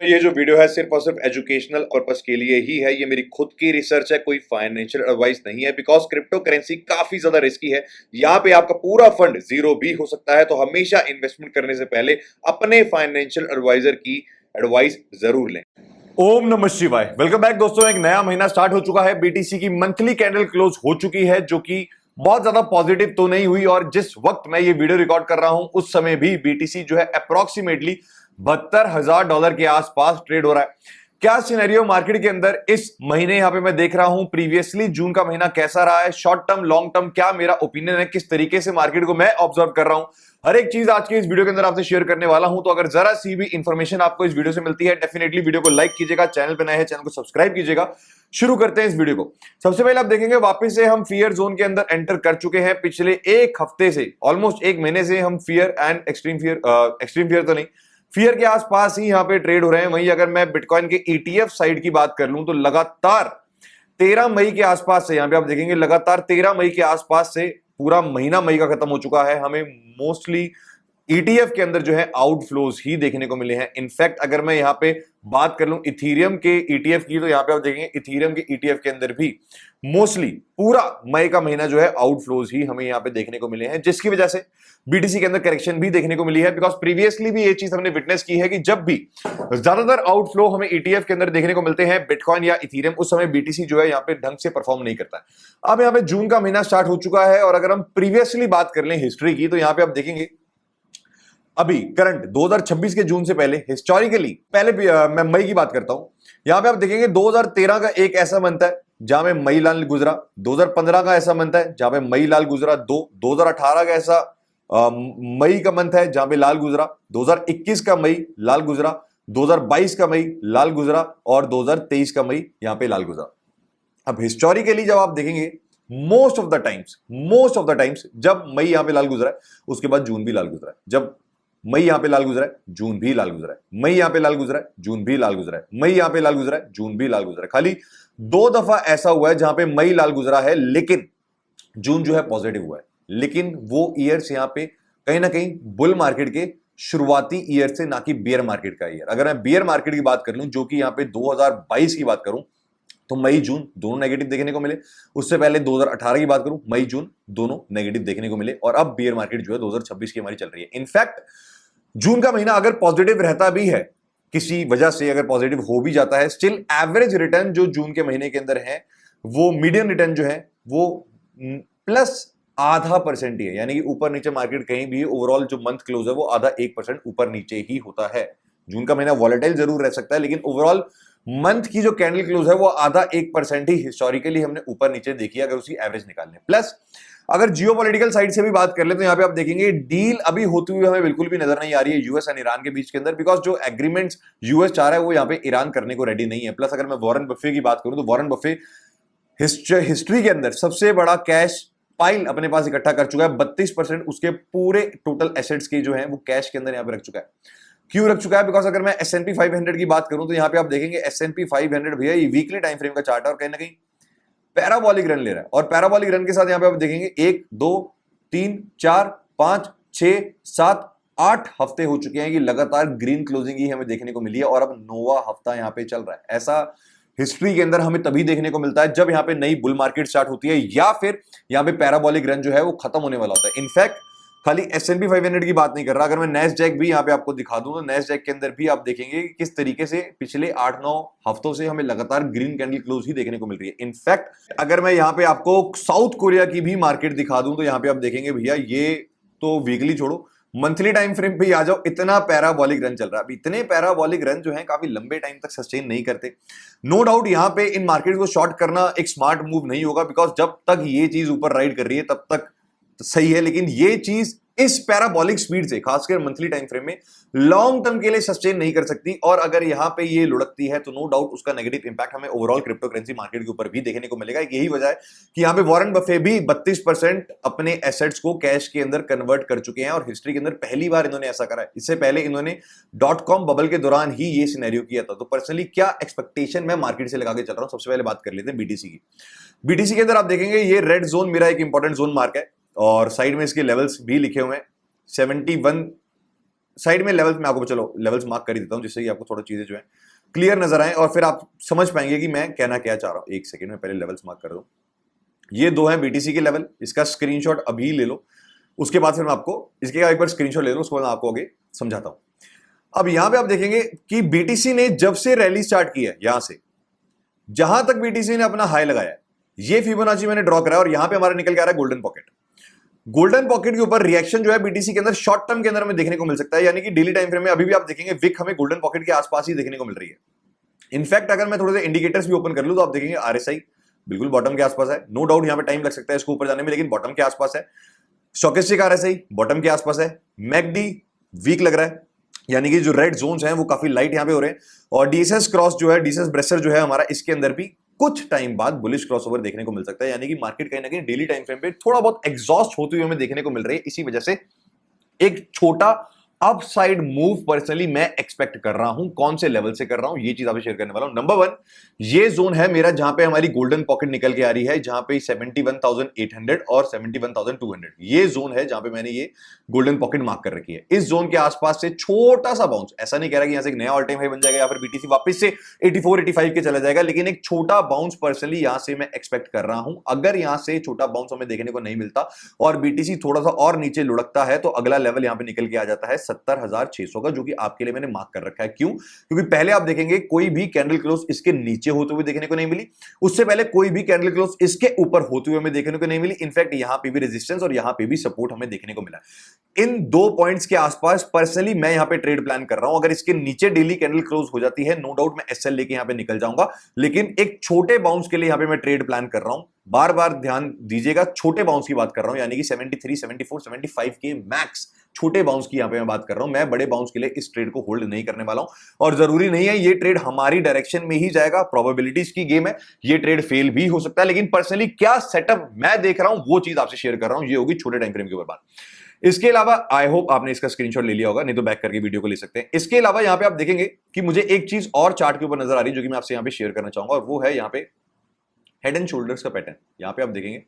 ये जो वीडियो है सिर्फ और सिर्फ एजुकेशनल पर्पस के लिए ही है। ये मेरी खुद की रिसर्च है, कोई फाइनेंशियल एडवाइस नहीं है। बिकॉज क्रिप्टो करेंसी काफी ज्यादा रिस्की है। यहाँ पे आपका पूरा फंड जीरो भी हो सकता है, तो हमेशा इन्वेस्टमेंट करने से पहले अपने फाइनेंशियल एडवाइजर की एडवाइस जरूर लें। ओम नमः शिवाय। वेलकम बैक दोस्तों। एक नया महीना स्टार्ट हो चुका है। बीटीसी की मंथली कैंडल क्लोज हो चुकी है, जो कि बहुत ज्यादा पॉजिटिव तो नहीं हुई। और जिस वक्त मैं ये वीडियो रिकॉर्ड कर रहा हूं उस समय भी बीटीसी जो है अप्रोक्सीमेटली $72,000 के आसपास ट्रेड हो रहा है। क्या सिनेरियो मार्केट के अंदर इस महीने यहां पे मैं देख रहा हूं, प्रीवियसली जून का महीना कैसा रहा है, शॉर्ट टर्म लॉन्ग टर्म क्या मेरा ओपिनियन है, किस तरीके से मार्केट को मैं ऑब्जर्व कर रहा हूं, हर एक चीज आज के इस वीडियो के अंदर आपसे शेयर करने वाला हूं। तो अगर जरा सी भी इंफॉर्मेशन आपको इस वीडियो से मिलती है, डेफिनेटली वीडियो को लाइक कीजिएगा, चैनल पे नए हैं चैनल को सब्सक्राइब कीजिएगा। शुरू करते हैं इस वीडियो को। सबसे पहले आप देखेंगे वापस से हम फियर जोन के अंदर एंटर कर चुके हैं। पिछले एक हफ्ते से, ऑलमोस्ट एक महीने से हम फियर एंड एक्सट्रीम फियर तो नहीं, फियर के आसपास ही यहां पे ट्रेड हो रहे हैं। वहीं अगर मैं बिटकॉइन के ईटीएफ साइड की बात कर लूं तो लगातार 13 मई के आसपास से, यहां पे आप देखेंगे लगातार 13 मई के आसपास से पूरा महीना मई का खत्म हो चुका है। हमें मोस्टली ईटीएफ के अंदर जो है आउटफ्लोज ही देखने को मिले हैं। इनफैक्ट अगर मैं यहां पे बात कर लूं इथीरियम के ईटीएफ की, तो यहां पे आप देखेंगे इथीरियम के ईटीएफ के अंदर भी मोस्टली पूरा मई का महीना जो है आउटफ्लोज ही हमें यहां पे देखने को मिले हैं, जिसकी वजह से बीटीसी के अंदर करेक्शन भी देखने को मिली है। बिकॉज प्रीवियसली भी ये चीज हमने विटनेस की है कि जब भी ज्यादातर आउटफ्लो हमें ईटीएफ के अंदर देखने को मिलते हैं बिटकॉइन या इथीरियम, उस समय बीटीसी जो है यहाँ पे ढंग से परफॉर्म नहीं करता है। अब यहाँ पे जून का महीना स्टार्ट हो चुका है और अगर हम प्रीवियसली बात कर लें हिस्ट्री की, तो यहाँ पे आप देखेंगे अभी करंट 2026 के जून से पहले हिस्टोरिकली पहले मैं मई की बात करता हूं। यहां पे आप देखेंगे 2013 का एक ऐसा मंथ है जहां में मई लाल गुजरा, 2015 का ऐसा मंथ है जहां पे मई लाल गुजरा, 2018 का ऐसा मई का मंथ है जहां पे लाल गुजरा, 2021 का मई लाल गुजरा, 2022 का मई लाल गुजरा और 2023 का मई यहां पे लाल गुजरा। अब हिस्टोरिकली जब आप देखेंगे मोस्ट ऑफ द टाइम्स जब मई यहां पे लाल गुजरा है, उसके बाद जून भी लाल गुजरा है। जब मई यहां पे लाल गुजरा है, जून भी लाल गुजरा है, मई यहां पे लाल गुजरा है, जून भी लाल गुजरा है, मई यहां पे लाल गुजरा है, जून भी लाल गुजरा है। खाली 2 दफा ऐसा हुआ है जहां पे मई लाल गुजरा है लेकिन जून जो है पॉजिटिव हुआ है। लेकिन वो ईयर्स यहां पे कहीं ना कहीं बुल मार्केट के शुरुआती ईयर से, ना कि बियर मार्केट का ईयर। अगर मैं बियर मार्केट की बात कर लूं, जो कि यहां पे 2022 की बात करूं, तो मई जून दोनों नेगेटिव देखने को मिले। उससे पहले 2018 की बात करूं, मई जून दोनों नेगेटिव देखने को मिले। और अब बियर मार्केट जो है 2026 की हमारी चल रही है। इनफैक्ट जून का महीना अगर पॉजिटिव रहता भी है, किसी वजह से अगर पॉजिटिव हो भी जाता है, स्टिल एवरेज रिटर्न जो जून के महीने के अंदर है, वो मीडियन रिटर्न जो है वो प्लस ½ % ही है। यानी कि ऊपर नीचे मार्केट कहीं भी ओवरऑल जो मंथ क्लोज है वो आधा 1% ऊपर नीचे ही होता है। जून का महीना वॉलेटाइल जरूर रह सकता है, लेकिन ओवरऑल मंथ की जो कैंडल क्लोज है वो आधा 1% ही हिस्टोरिकली हमने ऊपर नीचे देखी, अगर उसकी एवरेज निकालने। प्लस अगर जियोपॉलिटिकल साइड से भी बात कर ले, तो यहां पे आप देखेंगे डील अभी होती हुई हमें बिल्कुल भी नजर नहीं आ रही है यूएस एंड ईरान के बीच के अंदर। बिकॉज जो एग्रीमेंट्स यूएस चाह रहा है वो यहां पे ईरान करने को रेडी नहीं है। प्लस अगर मैं वॉरेन बफे की बात करूं, तो वॉरेन बफे हिस्ट्री के अंदर सबसे बड़ा कैश पाइल अपने पास इकट्ठा कर चुका है। 32% उसके पूरे टोटल एसेट्स के जो है वो कैश के अंदर यहां पे रख चुका है। क्यों रख चुका है? बिकॉज अगर मैं S&P 500 की बात करूं, तो यहां पे आप देखेंगे S&P 500 भैया ये वीकली टाइम फ्रेम का चार्ट है और कहीं ना कहीं पैराबॉलिक रन ले रहा है। और पैराबॉलिक रन के साथ यहां पे आप देखेंगे 1 2 3 4 5 6 7 8 हफ्ते हो चुके हैं कि लगातार ग्रीन क्लोजिंग ही हमें देखने को मिली है। और अब 9वां हफ्ता यहां पे चल रहा है। ऐसा हिस्ट्री के अंदर हमें तभी देखने को मिलता है जब यहां पे नई बुल मार्केट स्टार्ट होती है, या फिर यहां पे पैराबॉलिक रन जो है वो खत्म होने वाला होता है। इनफैक्ट खाली S&P 500 की बात नहीं कर रहा, अगर मैं नैस्डैक भी यहां पे आपको दिखा दूं, तो नैस्डैक के अंदर भी आप देखेंगे कि किस तरीके से पिछले 8-9 हफ्तों से हमें लगातार ग्रीन कैंडल क्लोज ही देखने को मिल रही है। इनफैक्ट अगर मैं यहां पे आपको साउथ कोरिया की भी मार्केट दिखा दूं, तो यहां पे आप देखेंगे भैया ये तो वीकली छोड़ो, मंथली टाइम फ्रेम पे आ जाओ, इतना पैराबॉलिक रन चल रहा है। अब इतने पैराबॉलिक रन जो है काफी लंबे टाइम तक सस्टेन नहीं करते। नो डाउट यहां पे इन मार्केट को शॉर्ट करना एक स्मार्ट मूव नहीं होगा, बिकॉज जब तक ये चीज ऊपर राइड कर रही है तब तक सही है। लेकिन ये चीज इस पैराबॉलिक स्पीड से, खासकर मंथली टाइम फ्रेम में, लॉन्ग टर्म के लिए सस्टेन नहीं कर सकती। और अगर यहां पे ये लुढ़कती है तो नो डाउट उसका नेगेटिव इंपैक्ट हमें ओवरऑल क्रिप्टो करेंसी मार्केट के ऊपर भी देखने को मिलेगा। यही वजह है कि यहां पे वॉरेन बफे भी 32% अपने एसेट्स को कैश के अंदर कन्वर्ट कर चुके हैं। और हिस्ट्री के अंदर पहली बार इन्होंने ऐसा करा है। इससे पहले इन्होंने .com बबल के दौरान ही ये सिनेरियो किया था। तो पर्सनली क्या एक्सपेक्टेशन मैं मार्केट से लगा के चल रहा हूं, सबसे पहले बात कर लेते हैं बीटीसी की। बीटीसी के अंदर आप देखेंगे ये रेड जोन मेरा एक इंपॉर्टेंट जोन मार्क है और साइड में इसके लेवल्स भी लिखे हुए हैं। 71 साइड में लेवल्स मैं आपको चलो लेवल्स मार्क कर ही देता हूं, जिससे कि आपको थोड़ा चीजें जो है क्लियर नजर आए और फिर आप समझ पाएंगे कि मैं कहना क्या चाह रहा हूं। एक सेकंड में पहले लेवल्स मार्क कर दूं। ये दो हैं बीटीसी के लेवल, इसका स्क्रीनशॉट अभी ले लो, उसके बाद फिर मैं आपको इसके एक बार स्क्रीनशॉट ले लो, उसके बाद मैं आपको आगे समझाता हूं। अब यहां पे आप देखेंगे कि बीटीसी ने जब से रैली स्टार्ट की है, यहां से जहां तक बीटीसी ने अपना हाई लगाया है, ये फिबोनाची मैंने ड्रॉ करा है और यहां पे हमारा निकल के आ रहा है गोल्डन पॉकेट। गोल्डन पॉकेट के ऊपर रिएक्शन जो है बीटीसी के अंदर शॉर्ट टर्म के अंदर हमें देखने को मिल सकता है, यानी कि डेली टाइम फ्रेम में अभी भी आप देखेंगे विक हमें गोल्डन पॉकेट के आसपास ही देखने को मिल रही है। इनफैक्ट अगर मैं थोड़े से इंडिकेटर्स भी ओपन कर लूं तो आप देखेंगे आरएसआई बिल्कुल बॉटम के आसपास है, नो डाउट यहां पे टाइम लग सकता है इसको ऊपर जाने में, लेकिन बॉटम के आसपास है। स्टोकेस्टिक आरएसआई बॉटम के आसपास है। मैकडी वीक लग रहा है, यानी कि जो रेड जोन्स हैं वो काफी लाइट यहां पे हो रहे हैं। और डीएसएस क्रॉस जो है, डीएसएस ब्रेसर जो है हमारा, इसके अंदर भी कुछ टाइम बाद बुलिश क्रॉसओवर देखने को मिल सकता है, यानी कि मार्केट कहीं ना कहीं डेली टाइम फ्रेम पे थोड़ा बहुत एग्जॉस्ट होते हुए हमें देखने को मिल रही है। इसी वजह से एक छोटा अपसाइड मूव पर्सनली मैं एक्सपेक्ट कर रहा हूं। कौन से लेवल से कर रहा हूं ये चीज आपसे शेयर करने वाला हूं। नंबर 1, ये जोन है मेरा जहां पे हमारी गोल्डन पॉकेट निकल के आ रही है, जहां पे 71,800 और 71,200 ये जोन है जहां पे मैंने ये गोल्डन पॉकेट मार्क कर रखी है। इस जोन के आसपास से छोटा सा बाउंस, ऐसा नहीं कह रहा कि यहां से एक नया ऑल टाइम हाई बन जाएगा या फिर बीटीसी वापस से 84-85 के चला जाएगा, लेकिन एक छोटा बाउंस पर्सनली यहां से मैं एक्सपेक्ट कर रहा हूं। अगर यहां से छोटा बाउंस हमें देखने को नहीं मिलता और बीटीसी थोड़ा सा और नीचे लुढ़कता है तो अगला लेवल यहां पे निकल के आ जाता है 70,600 का, जो कि आपके लिए मैंने मार्क कर रखा है। क्यों? क्योंकि पहले आप देखेंगे कोई भी कैंडल क्लोज इसके नीचे होते हुए देखने को नहीं मिली, उससे पहले कोई भी कैंडल क्लोज इसके ऊपर होते हुए हमें देखने को नहीं मिली। इनफैक्ट यहां पे भी रेजिस्टेंस और यहां पे भी सपोर्ट हमें देखने को मिला। इन दो पॉइंट्स के आसपास पर्सनली मैं यहां पे ट्रेड प्लान कर रहा हूं। अगर इसके नीचे डेली कैंडल क्लोज हो जाती है, नो डाउट मैं एसएल लेके यहां पे निकल जाऊंगा, लेकिन एक छोटे बाउंस के लिए यहां पे मैं ट्रेड प्लान कर रहा हूं। बार बार ध्यान दीजिएगा, छोटे बाउंस की बात कर रहा हूं, यानी कि 73, 74, 75 के मैक्स छोटे बाउंस की यहां पे मैं बात कर रहा हूं। मैं बड़े बाउंस के लिए इस ट्रेड को होल्ड नहीं करने वाला हूं और जरूरी नहीं है ये ट्रेड हमारी डायरेक्शन में ही जाएगा। प्रोबेबिलिटीज की गेम है, ये ट्रेड फेल भी हो सकता है, लेकिन पर्सनली क्या सेटअप मैं देख रहा हूं वो चीज आपसे शेयर कर रहा हूं। ये होगी छोटे टाइम फ्रेम के ऊपर बात। इसके अलावा आई होप आपने इसका स्क्रीनशॉट ले लिया होगा, नहीं तो बैक करके वीडियो को ले सकते हैं। इसके अलावा यहां पे आप देखेंगे कि मुझे एक चीज और चार्ट के ऊपर नजर आ रही है जो कि मैं आपसे यहां पे शेयर करना चाहूंगा, और वो है यहां पे हेड एंड शोल्डर्स का पैटर्न। यहां पे आप देखेंगे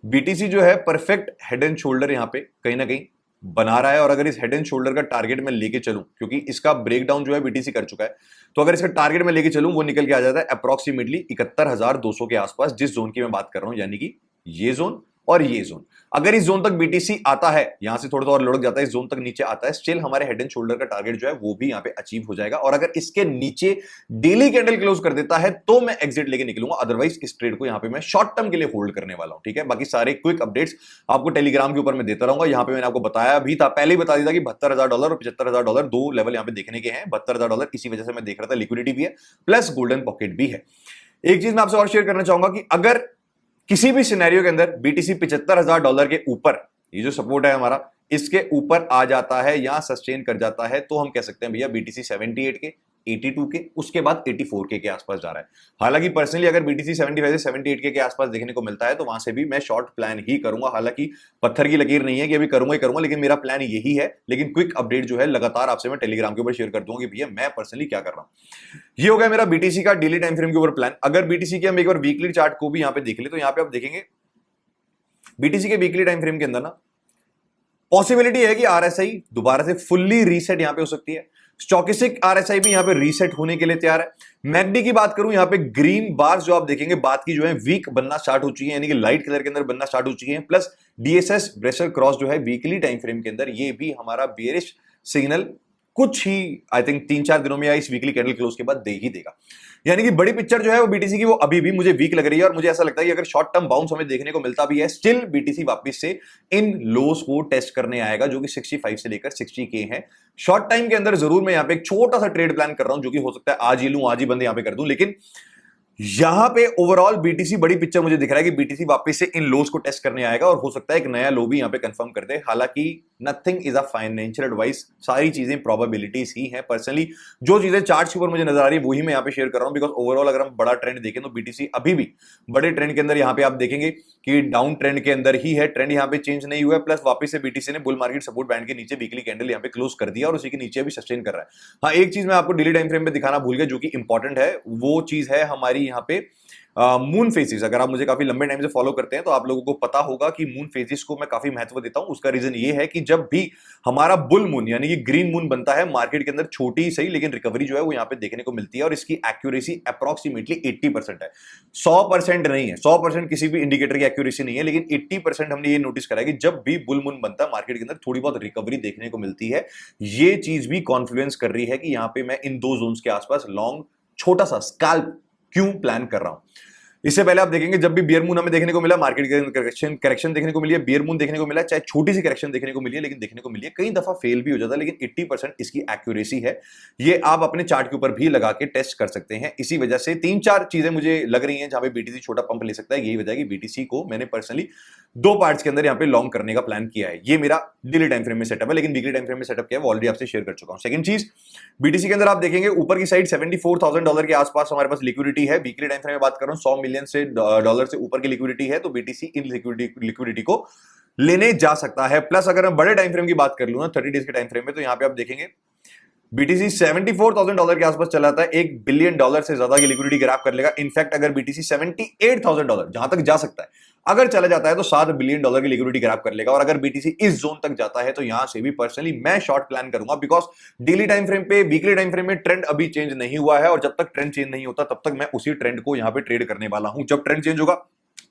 बीटीसी जो है परफेक्ट हेड एंड शोल्डर यहां पे कहीं ना कहीं बना रहा है। और अगर इस हेड एंड शोल्डर का टारगेट में लेके चलूं, क्योंकि इसका ब्रेकडाउन जो है बीटीसी कर चुका है, तो अगर इसका टारगेट में लेके चलूं वो निकल के आ जाता है अप्रोक्सीमेटली 71,200 के आसपास, जिस जोन की मैं बात कर रहा हूं, यानी कि ये जोन और ये जोन। अगर इस जोन तक बीटीसी आता है, यहां से थोड़ा सा और लुढ़क जाता है, इस जोन तक नीचे आता है, स्टिल हमारे हेड एंड शोल्डर का टारगेट जो है वो भी यहां पे अचीव हो जाएगा। और अगर इसके नीचे डेली कैंडल क्लोज कर देता है तो मैं एग्जिट लेके निकलूंगा, अदरवाइज इस ट्रेड को यहां पे मैं शॉर्ट टर्म के लिए होल्ड करने वाला हूं। ठीक है, बाकी सारे क्विक अपडेट्स आपको टेलीग्राम के ऊपर मैं देता रहूंगा। यहां पे मैंने आपको बताया भी था, पहले ही बता दिया था कि $72,000 और $75,000 दो लेवल यहां पे देखने के हैं। $72,000 इसी वजह से मैं देख रहा था, लिक्विडिटी भी है प्लस गोल्डन पॉकेट भी है। एक चीज मैं आपसे और शेयर करना चाहूंगा कि अगर किसी भी सिनेरियो के अंदर बीटीसी $75,000 के ऊपर, ये जो सपोर्ट है हमारा, इसके ऊपर आ जाता है या सस्टेन कर जाता है, तो हम कह सकते हैं भैया बीटीसी 78 के, 82 के, उसके बाद 84 के आसपास जा रहा है। हालांकि पर्सनली अगर बीटीसी 75 से 78 के आसपास देखने को मिलता है तो वहां से भी मैं शॉर्ट प्लान ही करूंगा। हालांकि पत्थर की लकीर नहीं है कि अभी करूंगा ही करूंगा, लेकिन मेरा प्लान यही है। लेकिन क्विक अपडेट जो है लगातार आपसे मैं टेलीग्राम के ऊपर शेयर कर दूंगा कि भैया मैं पर्सनली क्या कर रहा हूं। ये हो गया मेरा बीटीसी का डेली टाइम फ्रेम के ऊपर प्लान। अगर बीटीसी के हम एक बार वीकली चार्ट को भी यहां पे देख ले, तो यहां पे आप देखेंगे बीटीसी के वीकली टाइम फ्रेम के अंदर ना पॉसिबिलिटी है कि आरएसआई दोबारा से फुल्ली रीसेट यहां पे हो सकती है। स्टॉकिस्टिक आरएसआई भी यहां पे रीसेट होने के लिए तैयार है। मैकडी की बात करूं, यहां पे ग्रीन बार्स जो आप देखेंगे बात की जो है वीक बनना स्टार्ट हो चुकी है, यानी कि लाइट कलर के अंदर बनना स्टार्ट हो चुकी है। प्लस डीएसएस ब्रेसर क्रॉस जो है वीकली टाइम फ्रेम के अंदर, ये भी हमारा बेयरिश सिग्नल कुछ ही आई थिंक 3-4 दिनों में या इस वीकली कैंडल क्लोज के बाद दे ही देगा। यानी कि बड़ी पिक्चर जो है वो बीटीसी की वो अभी भी मुझे वीक लग रही है, और मुझे ऐसा लगता है कि अगर शॉर्ट टर्म बाउंस हमें देखने को मिलता भी है, स्टिल बीटीसी वापस से इन लोस को टेस्ट करने आएगा जो कि 65 से लेकर 60 के हैं। शॉर्ट टाइम के अंदर जरूर मैं यहां पे एक छोटा सा ट्रेड प्लान कर रहा हूं, जो कि हो सकता है आज ही लूं, आज ही बंद यहां पे कर दूं, लेकिन यहां पे ओवरऑल बीटीसी बड़ी पिक्चर मुझे दिख रहा है कि बीटीसी वापस से इन लोस को टेस्ट करने आएगा और हो सकता है एक नया लो भी यहां पे कंफर्म कर दे। हालांकि nothing is a financial advice, सारी चीजें प्रोबेबिलिटीज ही हैं। पर्सनली जो चीजें चार्ट्स के ऊपर मुझे नजर आ रही है वही मैं यहां पे शेयर कर रहा हूं, बिकॉज ओवरऑल अगर हम बड़ा ट्रेंड देखें तो बीटीसी अभी भी बड़े ट्रेंड के अंदर यहां पे आप देखेंगे कि डाउन ट्रेंड के अंदर ही है, ट्रेंड यहां पे चेंज नहीं हुआ है। प्लस वापस से बीटीसी ने बुल मार्केट सपोर्ट बैंड के नीचे वीकली कैंडल यहां पे क्लोज कर दिया और उसी के नीचे भी सस्टेन कर रहा है। हाँ, एक चीज मैं आपको डेली टाइम फ्रेम में दिखाना भूल गया जो कि इंपॉर्टेंट है, वो चीज है हमारी यहाँ पे मून फेजेस, अगर आप मुझे काफी लंबे टाइम से फॉलो करते हैं तो आप लोगों को पता होगा कि मून फेजेस को मैं काफी महत्व देता हूं। उसका रीजन ये है कि जब भी हमारा बुल मून यानी कि ग्रीन मून बनता है, मार्केट के अंदर छोटी ही सही लेकिन रिकवरी जो है वो यहां पे देखने को मिलती है और इसकी एक्यूरेसी अप्रोक्सीमेटली 80% है। 100% नहीं है, 100% किसी भी इंडिकेटर की एक्यूरेसी नहीं है, लेकिन 80% हमने ये नोटिस करा है कि जब भी बुल मून बनता है मार्केट के अंदर थोड़ी बहुत रिकवरी देखने को मिलती है। ये चीज भी कॉन्फ्लुएंस कर रही है कि यहां पे मैं इन दो जोन्स के आसपास लॉन्ग छोटा सा स्कैल्प क्यों प्लान कर रहा हूं। इससे पहले आप देखेंगे जब भी बियर मून हमें देखने को मिला, मार्केट के करेक्शन देखने को मिली है, बियर मून देखने को मिला है, चाहे छोटी सी करेक्शन देखने को मिली है लेकिन देखने को मिली है, कई दफा फेल भी हो जाता है, लेकिन 80% इसकी एक्यूरेसी है। ये आप अपने चार्ट के ऊपर भी लगा के टेस्ट कर सकते हैं। इसी वजह से 3-4 चीजें मुझे लग रही हैं जहां पे बीटीसी छोटा पंप ले सकता है। यही वजह है कि बीटीसी को मैंने पर्सनली 2 पार्ट्स के अंदर यहां पे लॉन्ग करने का प्लान किया है। ये मेरा डेली टाइम फ्रेम में सेटअप है, लेकिन वीकली टाइम फ्रेम में सेटअप किया है वो ऑलरेडी आपसे शेयर कर चुका हूं। सेकंड चीज, बीटीसी के अंदर आप देखेंगे ऊपर की साइड $74,000 के आसपास हमारे पास लिक्विडिटी है। वीकली टाइम फ्रेम में बात कर रहा हूं, $100 मिलियन से डॉलर से ऊपर की लिक्विडिटी है, तो बीटीसी इन लिक्विडिटी को लेने जा सकता है। प्लस अगर मैं बड़े टाइम फ्रेम की बात कर लूं ना, 30 डेज के टाइम फ्रेम में, तो यहां पे आप देखेंगे बीटीसी $74,000 के आसपास चला था, $1 बिलियन से ज्यादा की लिक्विडिटी ग्रैब कर लेगा। इनफैक्ट अगर बीटीसी $78,000 जहां तक जा सकता है अगर चला जाता है तो $7 बिलियन की लिक्विडिटी ग्रैब कर लेगा। और अगर बीटीसी इस जोन तक जाता है तो यहां से भी पर्सनली मैं शॉर्ट प्लान करूंगा, बिकॉज डेली टाइम फ्रेम पे, वीकली टाइम फ्रेम में ट्रेंड अभी चेंज नहीं हुआ है और जब तक ट्रेंड चेंज नहीं होता तब तक मैं उसी ट्रेंड को यहां पे ट्रेड करने वाला हूं। जब ट्रेंड चेंज होगा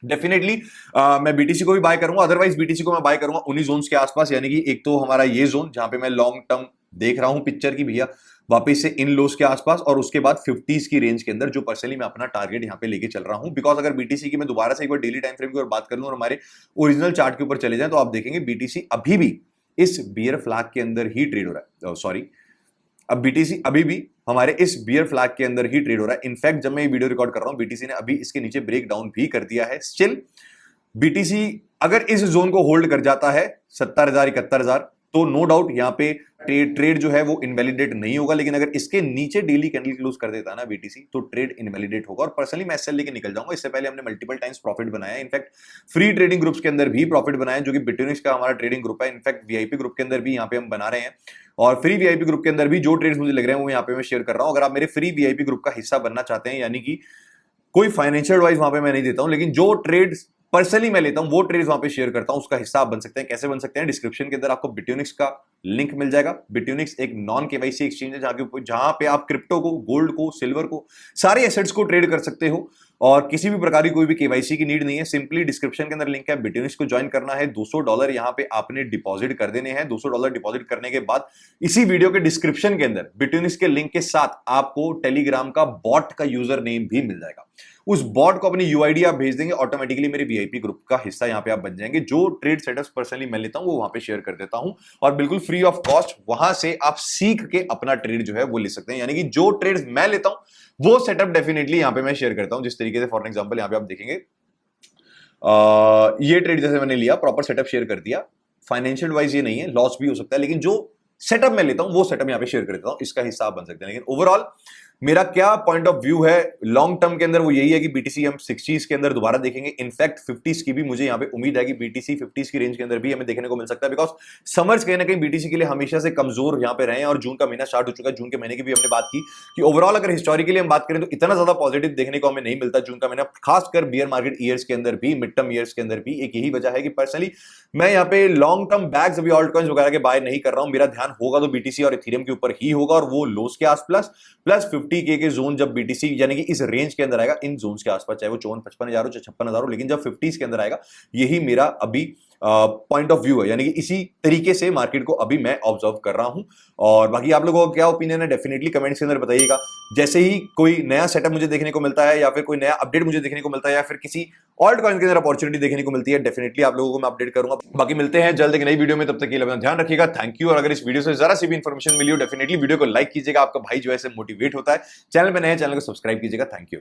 डेफिनेटली मैं बीटीसी को भी बाय करूंगा, अदरवाइज बीटीसी को मैं बाय करूंगा उन्हीं जोन्स के आसपास, यानी कि एक तो हमारा ये जोन जहां पे मैं लॉन्ग टर्म देख रहा हूं पिक्चर की भैया वापस से इन लोस के आसपास, और उसके बाद 50s की रेंज के अंदर जो पर्सनली मैं अपना टारगेट यहां पे लेके चल रहा हूं। बिकॉज अगर बीटीसी की मैं दोबारा से एक बार डेली टाइम फ्रेम की ओर बात कर लूं और हमारे ओरिजिनल चार्ट के ऊपर चले जाएं तो आप देखेंगे बीटीसी अभी भी इस बियर फ्लैग के अंदर ही ट्रेड हो रहा है। सॉरी, अब बीटीसी अभी भी हमारे इस बियर फ्लैग के अंदर ही ट्रेड हो रहा है। इनफैक्ट जब मैं ये वीडियो रिकॉर्ड कर रहा हूं बीटीसी ने अभी इसके नीचे ब्रेक डाउन भी कर दिया है। स्टिल बीटीसी अगर इस जोन को होल्ड कर जाता है 70,000 71,000 तो नो डाउट यहां पे ट्रेड जो है वो इनवैलिडेट नहीं होगा, लेकिन अगर इसके नीचे डेली कैंडल क्लोज कर देता है ना बीटीसी तो ट्रेड इनवैलिडेट होगा और पर्सनली मैं एसएल लेके निकल जाऊंगा। इससे पहले हमने मल्टीपल टाइम्स प्रॉफिट बनाया है, इनफैक्ट फ्री ट्रेडिंग ग्रुप्स के अंदर भी प्रॉफिट बनाया, जो कि बिटोनिक्स का हमारा ट्रेडिंग ग्रुप है। इनफैक्ट वीआईपी ग्रुप के अंदर भी यहाँ पे हम बना रहे हैं और फ्री वीआईपी ग्रुप के अंदर भी जो ट्रेड्स मुझे लग रहे हैं वो यहाँ पे मैं शेयर कर रहा हूं। अगर आप मेरे फ्री वीआईपी ग्रुप का हिस्सा बनना चाहते हैं, यानी कि कोई फाइनेंशियल एडवाइस वहां पे मैं नहीं देता हूं, लेकिन जो ट्रेड्स पर्सनली मैं लेता हूं वो ट्रेड्स वहां पे शेयर करता हूं, उसका हिस्सा आप बन सकते हैं। कैसे बन सकते हैं? डिस्क्रिप्शन के अंदर आपको बिटोनिक्स का लिंक मिल जाएगा। बिटोनिक्स एक नॉन केवाईसी एक्सचेंज है जहां पे आप क्रिप्टो को, गोल्ड को, सिल्वर को, सारे एसेट्स को ट्रेड कर सकते हो और किसी भी प्रकार की कोई भी केवाईसी की नीड नहीं है। सिंपली डिस्क्रिप्शन के अंदर लिंक है, बिटोनिक्स को ज्वाइन करना है, $200 यहां पे आपने डिपॉजिट कर देने हैं। $200 डिपॉजिट करने के बाद इसी वीडियो के डिस्क्रिप्शन के अंदर बिटोनिक्स के लिंक के साथ आपको टेलीग्राम का बॉट का यूजर नेम भी मिल जाएगा। उस बॉट को अपनी यूआईडी आप भेज देंगे, ऑटोमेटिकली मेरे वीआईपी ग्रुप का हिस्सा यहां पे आप बन जाएंगे। जो ट्रेड सेटअप्स पर्सनली मैं लेता हूं वो वहां पे शेयर कर देता हूं और बिल्कुल फ्री ऑफ कॉस्ट वहां से आप सीख के अपना ट्रेड जो है वो ले सकते हैं। यानी कि जो ट्रेड्स मैं लेता हूं वो सेटअप डेफिनेटली यहां पे मैं शेयर करता हूं। जिस तरीके से फॉर एग्जांपल यहां पे आप देखेंगे ये ट्रेड जैसे मैंने लिया, प्रॉपर सेटअप शेयर कर दिया। फाइनेंशियल वाइज ये नहीं है, लॉस भी हो सकता है, लेकिन जो सेटअप मैं लेता हूं वो सेटअप यहां पे शेयर कर देता हूं, इसका हिस्सा आप बन सकते हैं। लेकिन ओवरऑल मेरा क्या पॉइंट ऑफ व्यू है लॉन्ग टर्म के अंदर वो यही है कि बीटीसी हम 60s के अंदर दोबारा देखेंगे। इनफैक्ट 50s की भी मुझे यहां पे उम्मीद है कि बीटीसी 50s की रेंज के अंदर भी हमें देखने को मिल सकता है, बिकॉज समर्स कहीं ना कहीं बीटीसी के लिए हमेशा से कमजोर यहां पे रहे हैं और जून का महीना स्टार्ट हो चुका है। जून के महीने की भी हमने बात की कि ओवरऑल अगर हिस्टोरिकली हम बात करें तो इतना ज्यादा पॉजिटिव देखने को हमें नहीं मिलता जून का महीना, खासकर बियर मार्केट ईयर्स के अंदर भी, मिड टर्म ईयर्स के अंदर भी। एक यही वजह है कि पर्सनली मैं यहाँ पे लॉन्ग टर्म बैग्स अभी ऑल्ट कॉइंस वगैरह के बाय नहीं कर रहा हूं। मेरा ध्यान होगा तो बीटीसी और इथेरियम के ऊपर ही होगा और वो लोस के आसपास प्लस 50K के जोन जब बीटीसी यानी कि इस रेंज के अंदर आएगा, इन जोन्स के आसपास, चाहे वो 54-55,000 हो, चाहे 56,000 हो, लेकिन जब 50s के अंदर आएगा, यही मेरा अभी पॉइंट ऑफ व्यू है। यानी कि इसी तरीके से मार्केट को अभी मैं ऑब्जर्व कर रहा हूं। और बाकी आप लोगों का क्या ओपिनियन है डेफिनेटली कमेंट्स के अंदर बताइएगा। जैसे ही कोई नया सेटअप मुझे देखने को मिलता है या फिर कोई नया अपडेट मुझे देखने को मिलता है या फिर किसी ऑल्ट कॉइन के अंदर अपॉर्चुनिटी देखने को मिलती है, डेफिनेटली आप लोगों को मैं अपडेट करूंगा। बाकी मिलते हैं जल्द एक नई वीडियो में, तब तक के लिए अपना ध्यान रखिएगा। Thank you. और अगर इस वीडियो से जरा सी भी इंफॉर्मेशन मिली हो डेफिनेटली वीडियो को लाइक कीजिएगा, आपका भाई जो है मोटिवेट होता है। चैनल पे नए, चैनल को सब्सक्राइब कीजिएगा। Thank you.